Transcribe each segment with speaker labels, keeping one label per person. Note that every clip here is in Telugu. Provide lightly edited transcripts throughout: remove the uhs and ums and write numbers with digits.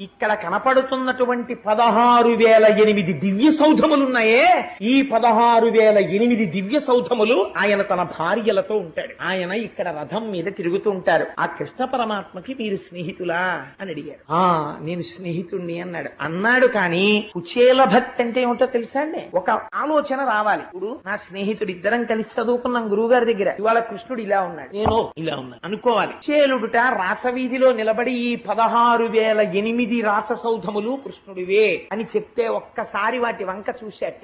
Speaker 1: ఇక్కడ కనపడుతున్నటువంటి 16,008 దివ్య సౌధములున్నాయే, ఈ 16,008 దివ్య సౌధములు ఆయన తన భార్యలతో ఉంటాడు. ఆయన ఇక్కడ రథం మీద తిరుగుతూ ఉంటారు. ఆ కృష్ణ పరమాత్మకి మీరు స్నేహితులా అని అడిగారు. నేను స్నేహితుణ్ణి అన్నాడు. కానీ కుచేల భక్తి అంటే ఏమిటో తెలుసా అండి? ఒక ఆలోచన రావాలి. ఇప్పుడు నా స్నేహితుడు, ఇద్దరం కలిసి చదువుకున్నాం గురువు గారి దగ్గర, ఇవాళ కృష్ణుడు ఇలా ఉన్నాడు, నేను ఇలా ఉన్నాను అనుకోవాలి. కుచేలుడుట రాచవీధిలో నిలబడి ఈ 16,008 రాచసౌధములు కృష్ణుడివే అని చెప్తే ఒక్కసారి వాటి వంక చూశాట.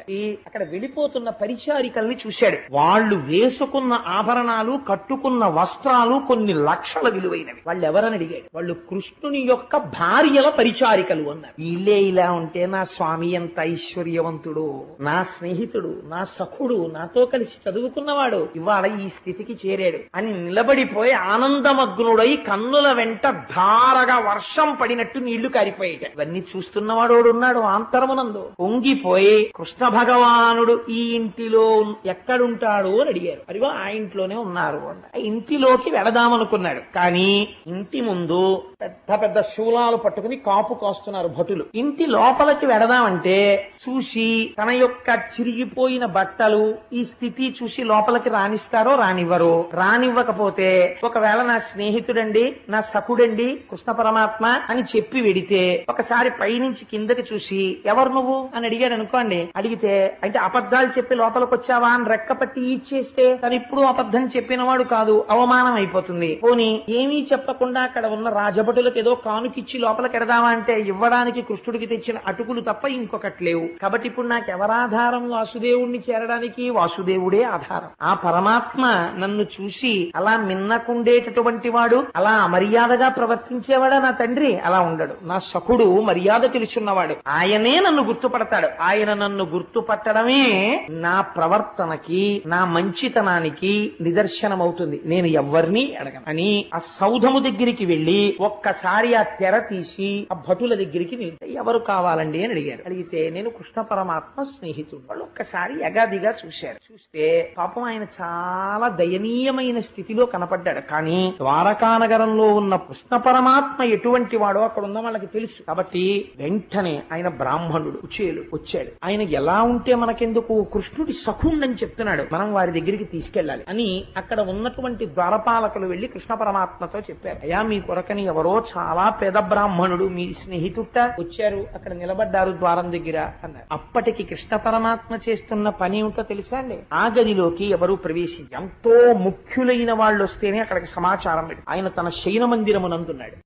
Speaker 1: అక్కడ వెళ్ళిపోతున్న పరిచారికల్ని చూశాడు. వాళ్ళు వేసుకున్న ఆభరణాలు, కట్టుకున్న వస్త్రాలు కొన్ని లక్షల విలువైనవి. వాళ్ళు ఎవరని అడిగాడు. వాళ్ళు కృష్ణుని యొక్క భార్యల పరిచారికలు అన్నారు. వీళ్ళే ఇలా ఉంటే నా స్వామి ఎంత ఐశ్వర్యవంతుడు, నా స్నేహితుడు, నా సఖుడు, నాతో కలిసి చదువుకున్నవాడు ఇవాళ ఈ స్థితికి చేరాడు అని నిలబడిపోయి ఆనందమగ్నుడై కన్నుల వెంట ధారగా వర్షం పడినట్టు నీళ్లు కారిపోయేట. ఇవన్నీ చూస్తున్నవాడు ఉన్నాడు ఆంతరమునందు. పొంగిపోయి కృష్ణ భగవానుడు ఈ ఇంటిలో ఎక్కడుంటాడు అని అడిగారు. అదిగో ఆ ఇంట్లోనే ఉన్నారు అన్న. ఆ ఇంటిలోకి వెళదామనుకున్నాడు. కానీ ఇంటి ముందు పెద్ద పెద్ద శూలాలు పట్టుకుని కాపు కాస్తున్నారు భటులు. ఇంటి లోపలికి వెళదామంటే చూసి తన యొక్క చిరిగిపోయిన బట్టలు, ఈ స్థితి చూసి లోపలికి రానిస్తారో రానివ్వరు. రానివ్వకపోతే ఒకవేళ నా స్నేహితుడండి, నా సఖుడండి కృష్ణ పరమాత్మ అని చెప్పి వెడితే ఒకసారి పైనుంచి కిందకి చూసి ఎవరు నువ్వు అని అడిగాడు అనుకోండి. అడిగితే అంటే అబద్ధాలు చెప్పి లోపలికి వచ్చావా అని రెక్కపట్టి ఇచ్చేస్తే తను ఇప్పుడు అబద్ధం చెప్పినవాడు కాదు, అవమానం అయిపోతుంది. పోనీ ఏమీ చెప్పకుండా అక్కడ ఉన్న రాజభటులకు ఏదో కానుకిచ్చి లోపలికి ఎడదామా అంటే ఇవ్వడానికి కృష్ణుడికి తెచ్చిన అటుకులు తప్ప ఇంకొకటి లేవు. కాబట్టి ఇప్పుడు నాకు ఎవరాధారం? వాసుదేవుణ్ణి చేరడానికి వాసుదేవుడే ఆధారం. ఆ పరమాత్మ నన్ను చూసి అలా మిన్నకుండేటటువంటి వాడు, అలా అమర్యాదగా ప్రవర్తించేవాడా నా తండ్రి? అలా ఉండడు. నా సఖుడు మర్యాద తెలుసున్నవాడు, ఆయనే నన్ను గుర్తుపడతాడు. ఆయన నన్ను గుర్తుపట్టడమే నా ప్రవర్తనకి, నా మంచితనానికి నిదర్శనమవుతుంది. నేను ఎవ్వరిని అడగను అని ఆ సౌధము దగ్గరికి వెళ్లి ఒక్కసారి ఆ తెర తీసి ఆ భటుల దగ్గరికి ఎవరు కావాలండి అని అడిగారు. అడిగితే నేను కృష్ణ పరమాత్మ స్నేహితుడు. వాళ్ళు ఒక్కసారి ఎగాదిగా చూశారు. చూస్తే పాపం ఆయన చాలా దయనీయమైన స్థితిలో కనపడ్డాడు. కానీ ద్వారకానగరంలో ఉన్న కృష్ణ పరమాత్మ ఎటువంటి వాడో అక్కడ ఉన్న వాళ్ళకి తెలుసు. కాబట్టి వెంటనే ఆయన బ్రాహ్మణుడు కుచేలు వచ్చాడు. ఆయన ఎలా ఉంటే మనకెందుకు, కృష్ణుడి సఖుండని చెప్తున్నాడు, మనం వారి దగ్గరికి తీసుకెళ్లాలి అని అక్కడ ఉన్నటువంటి ద్వారపాలకులు వెళ్లి కృష్ణ పరమాత్మతో చెప్పారు. అయ్యా మీ కొరకని ఎవరో చాలా పేద బ్రాహ్మణుడు మీ స్నేహితుట్ట వచ్చారు, అక్కడ నిలబడ్డారు ద్వారం దగ్గర అన్నారు. అప్పటికి కృష్ణ పరమాత్మ చేస్తున్న పని ఏమిటో తెలుసా అండి? ఆ గదిలోకి ఎవరు ప్రవేశించి ఎంతో ముఖ్యులైన వాళ్ళు వస్తేనే అక్కడికి సమాచారం పెట్టి ఆయన తన శయన మందిరమునందున్నాడు.